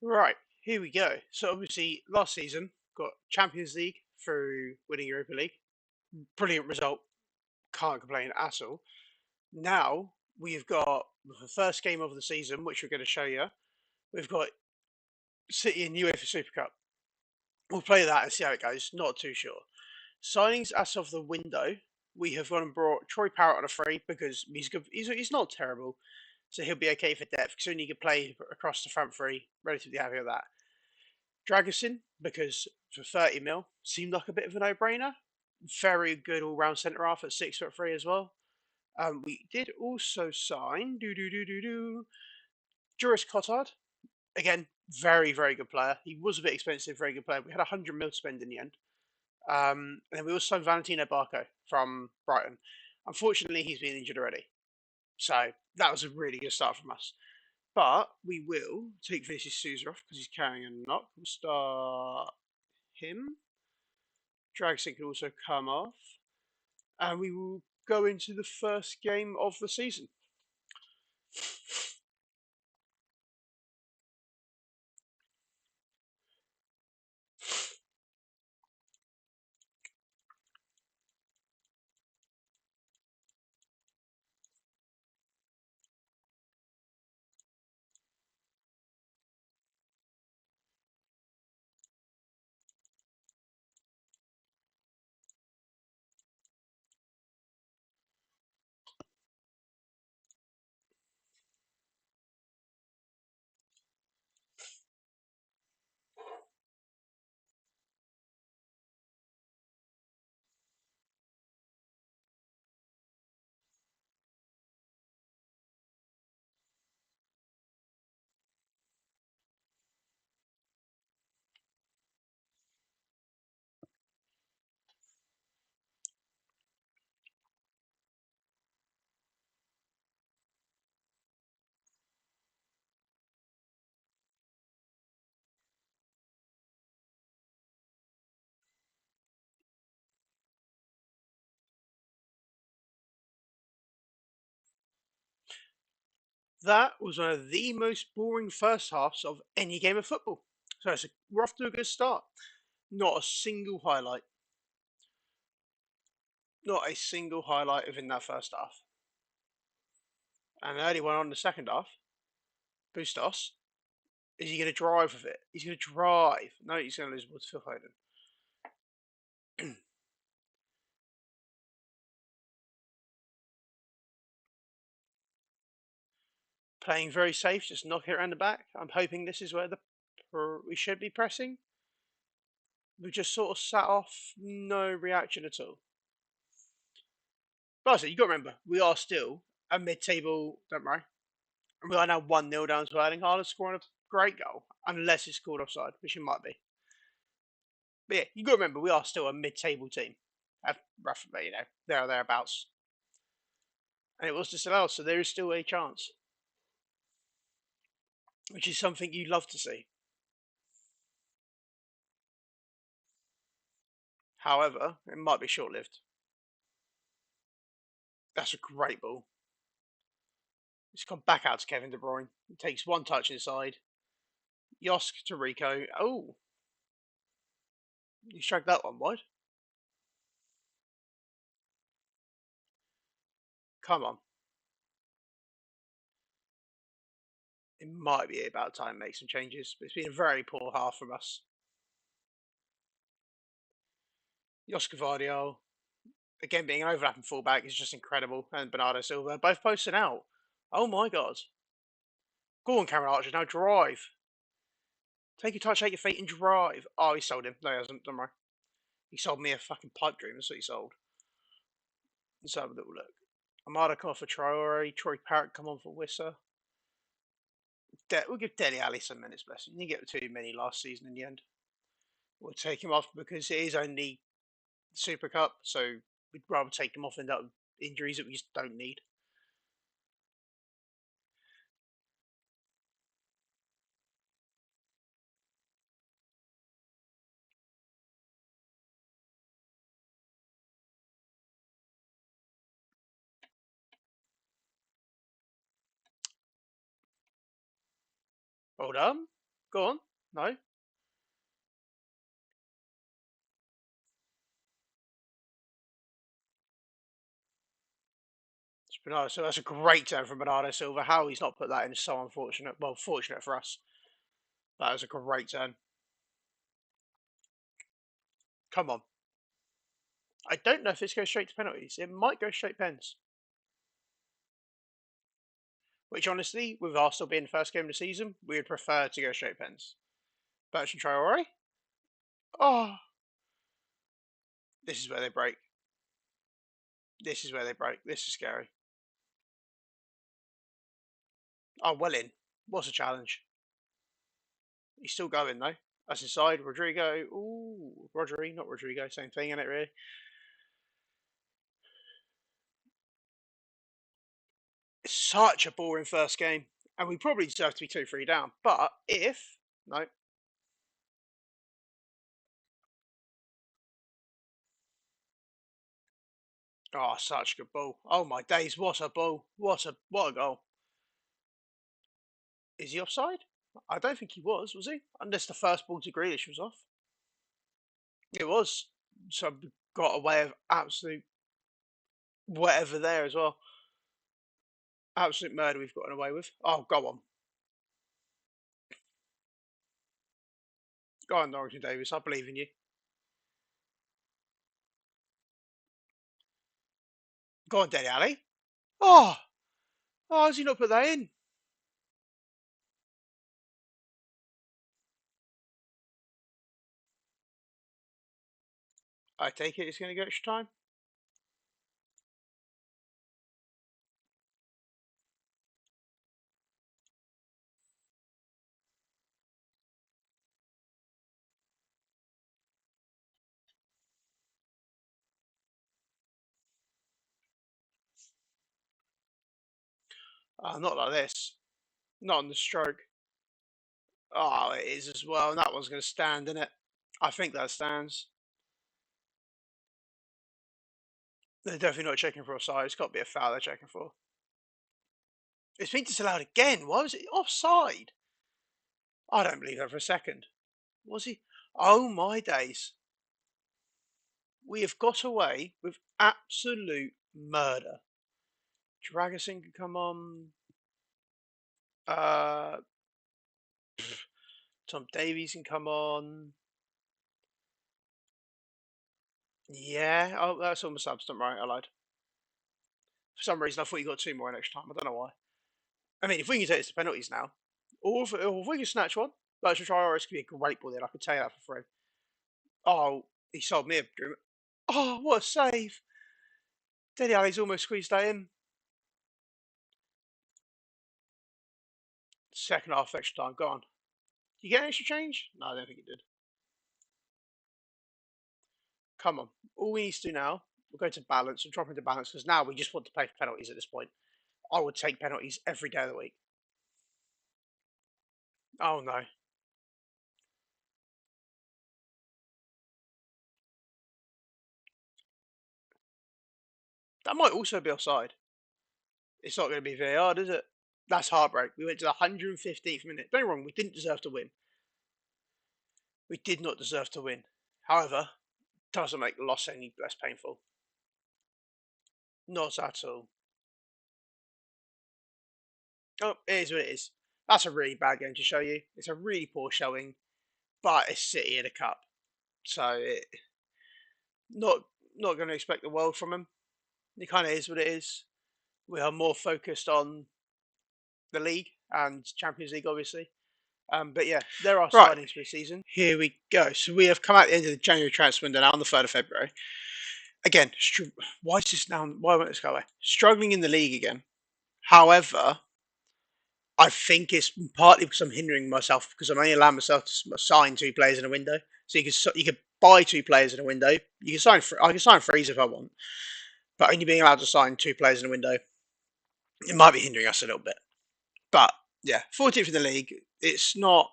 Right, here we go. So obviously, last season got Champions League through winning Europa League. Brilliant result. Can't complain at all. Now we've got the first game of the season, which we're going to show you. We've got City and UEFA Super Cup. We'll play that and see how it goes. Not too sure. Signings as of the window, we have gone and brought Troy Parrott on a free because he's good. He's not terrible, so he'll be okay for depth. Because only he can play across the front three. Relatively happy with that. Dragusin, because for 30 mil, seemed like a bit of a no-brainer. Very good all-round centre half at 6'3" as well. We did also sign Juris Cotard. Again, very good player. He was a bit expensive, very good player. We had 100 mil to spend in the end. And then we also signed Valentino Barco from Brighton. Unfortunately, he's been injured already. So that was a really good start from us. But we will take Vinicius Souza off because he's carrying a knock. We'll start him. Dragson can also come off. And we will go into the first game of the season. That was one of the most boring first halves of any game of football. So we're off to a good start. Not a single highlight. Not a single highlight within that first half. And the only one on the second half, Bustos, is he going to drive with it? He's going to drive. No, he's going to lose the ball to Phil Foden. Playing very safe, just knock it around the back. I'm hoping this is where we should be pressing. We just sort of sat off, no reaction at all. But also, you've got to remember, we are still a mid-table, don't worry. And we are now 1-0 down to Erling Haaland scoring a great goal, unless it's called offside, which it might be. But yeah, you've got to remember, we are still a mid-table team. Roughly, there or thereabouts. And it was disallowed, so there is still a chance. Which is something you'd love to see. However, it might be short-lived. That's a great ball. It's gone back out to Kevin De Bruyne. He takes one touch inside. Yosk to Rico. Oh, he struck that one wide. Come on. It might be about time to make some changes, but it's been a very poor half from us. Yosk Vardiol, again being an overlapping fullback, is just incredible. And Bernardo Silva, both posting out. Oh my god. Go on, Cameron Archer, now drive. Take your touch, take your feet, and drive. Oh, he sold him. No, he hasn't. Don't worry. He sold me a fucking pipe dream. That's what he sold. Let's have a little look. Amada come off for Traore. Troy Parrott come on for Wissa. We'll give Dele Alli some minutes, bless him. He didn't get too many last season in the end. We'll take him off because it is only Super Cup, so we'd rather take him off than up with injuries that we just don't need. Hold on. Go on. No. It's Bernardo. So that's a great turn from Bernardo Silva. How he's not put that in is so unfortunate. Well, fortunate for us. That was a great turn. Come on. I don't know if this goes straight to penalties. It might go straight pens. Which, honestly, with Arsenal being the first game of the season, we would prefer to go straight pens. Bertrand Traore. Oh, this is where they break. This is where they break. This is scary. Oh, well in. What's a challenge? He's still going, though. That's inside. Rodrigo. Ooh, Rodri, not Rodrigo. Same thing, isn't it, really? It's such a boring first game. And we probably deserve to be 2-3 down. But if. No. Oh, such a good ball. Oh, my days. What a ball. What a goal. Is he offside? I don't think he was he? Unless the first ball to Grealish was off. It was. So got away of absolute whatever there as well. Absolute murder we've gotten away with. Oh, go on. Go on, Norrington Davis. I believe in you. Go on, Dele Alli. Oh, how has he not put that in? I take it it's going to go extra time. Not like this. Not on the stroke. Oh, it is as well. And that one's going to stand, isn't it? I think that stands. They're definitely not checking for offside. It's got to be a foul they're checking for. It's been disallowed again. Why was it offside? I don't believe that for a second. Was he? Oh my days. We have got away with absolute murder. Dragosin can come on. Uh, Tom Davies can come on. Yeah. Oh, that's almost substance, right? I lied. For some reason, I thought you got two more in extra time. I don't know why. I mean, if we can take this to penalties now, or if we can snatch one, that should try RS could be a great ball then. I could tell you that for free. Oh, he sold me a dream. Oh, what a save! Dele Alli's almost squeezed that in. Second half extra time, gone. You get an extra change? No, I don't think it did. Come on. All we need to do now, we'll go to balance and drop into balance because now we just want to play for penalties at this point. I would take penalties every day of the week. Oh no. That might also be offside. It's not going to be VAR, is it? That's heartbreak. We went to the 115th minute. Don't get me wrong, we didn't deserve to win. We did not deserve to win. However, doesn't make the loss any less painful. Not at all. Oh, it is what it is. That's a really bad game to show you. It's a really poor showing, but it's City in a cup, so not not going to expect the world from them. It kind of is what it is. We are more focused on the league and Champions League, obviously. But yeah, there are signings for the season. Here we go. So we have come out at the end of the January transfer window now on the 3rd of February. Again, why is this now? Why won't this go away? Struggling in the league again. However, I think it's partly because I'm hindering myself because I'm only allowing myself to sign two players in a window. So you can buy two players in a window. You can sign. I can sign threes if I want, but only being allowed to sign two players in a window, it might be hindering us a little bit. But yeah, 14th in the league. It's not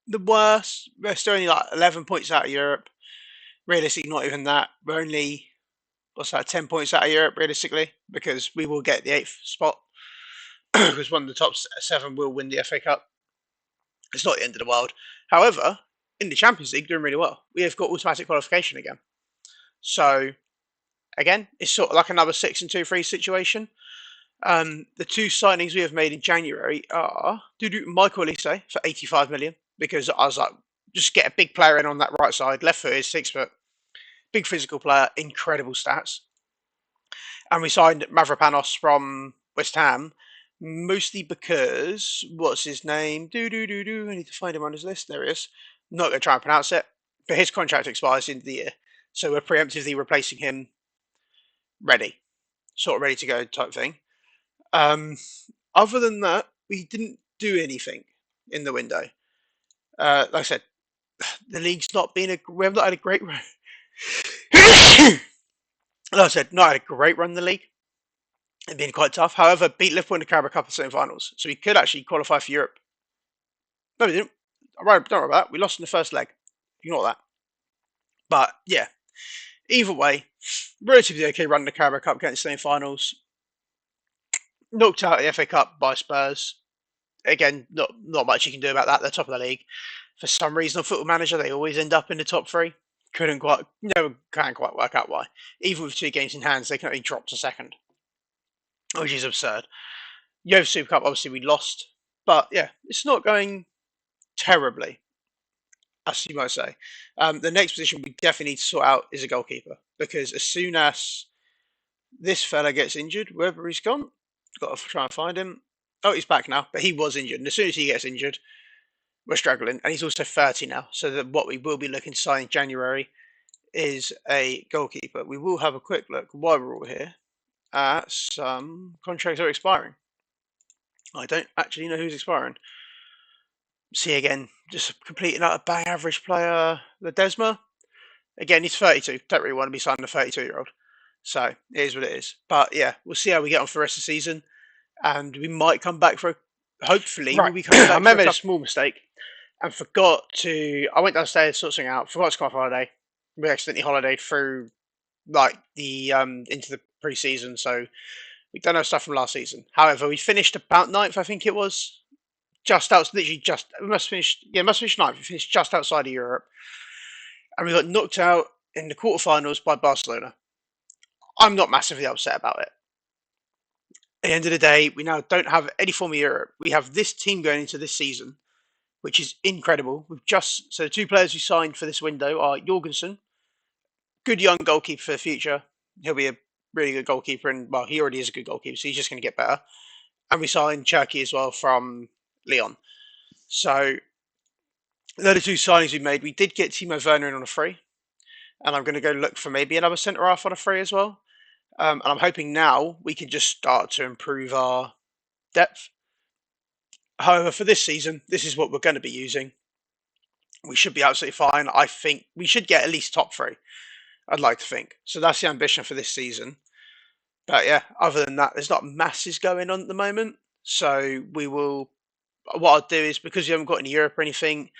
the worst. We're still only like 11 points out of Europe. Realistically, not even that. We're only, what's that, 10 points out of Europe, realistically, because we will get the 8th spot. Because one of the top 7 will win the FA Cup. It's not the end of the world. However, in the Champions League, doing really well. We have got automatic qualification again. So again, it's sort of like another 6-2-3 situation. The two signings we have made in January are Michael Elise for 85 million, because I was like, just get a big player in on that right side, left foot is 6 foot, big physical player, incredible stats. And we signed Mavropanos from West Ham, mostly because what's his name? I need to find him on his list. There he is. Not going to try and pronounce it, but his contract expires in the year, so we're preemptively replacing him, sort of ready to go type thing. Other than that, we didn't do anything in the window. Like I said, the league's not been we have not had a great run. Like I said, not had a great run in the league. It's been quite tough. However, beat Liverpool in the Carabao Cup semi-finals, so we could actually qualify for Europe. No, we didn't. Don't worry about that. We lost in the first leg. Ignore that. But yeah, either way, relatively okay run in the Carabao Cup, getting semi-finals. Knocked out the FA Cup by Spurs. Again, not much you can do about that. They're top of the league. For some reason on Football Manager, they always end up in the top three. Can't quite work out why. Even with 2 games in hands, they can only drop to second, which is absurd. UEFA Super Cup, obviously we lost, but yeah, it's not going terribly, as you might say. The next position we definitely need to sort out is a goalkeeper, because as soon as this fella gets injured, wherever he's gone, got to try and find him. Oh, he's back now, but he was injured, and as soon as he gets injured, we're struggling. And he's also 30 now, so that what we will be looking to sign in January is a goalkeeper. We will have a quick look while we're all here at some contracts that are expiring. I don't actually know who's expiring. See again, just completing out a bang average player, Ledesma. Again, he's 32. Don't really want to be signing a 32-year-old. So it is what it is. But yeah, we'll see how we get on for the rest of the season. And we might come back for hopefully we'll be coming back. I made a small mistake and forgot to. I went downstairs, sort something out, forgot to come off holiday. We accidentally holidayed through like the into the pre-season, so we don't have stuff from last season. However, we finished about 9th, I think it was. Just out, literally just we must finish. Yeah, must finish 9th. We finished just outside of Europe, and we got knocked out in the quarterfinals by Barcelona. I'm not massively upset about it. At the end of the day, we now don't have any form of Europe. We have this team going into this season, which is incredible. So the 2 players we signed for this window are Jorgensen, good young goalkeeper for the future. He'll be a really good goalkeeper, and well, he already is a good goalkeeper, so he's just going to get better. And we signed Cherky as well from Lyon. So they're the 2 signings we made. We did get Timo Werner in on a free, and I'm going to go look for maybe another centre half on a free as well. And I'm hoping now we can just start to improve our depth. However, for this season, this is what we're going to be using. We should be absolutely fine. I think we should get at least top 3. I'd like to think. So that's the ambition for this season. But yeah, other than that, there's not masses going on at the moment. So we will. What I'll do is, because we haven't got any Europe or anything,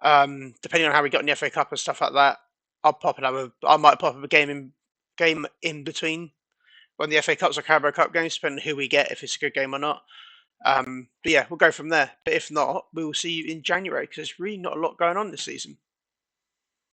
depending on how we got in the FA Cup and stuff like that, I might pop up a game in between when the FA Cups or Carabao Cup games, depending on who we get, if it's a good game or not. But yeah, we'll go from there. But if not, we will see you in January, because there's really not a lot going on this season.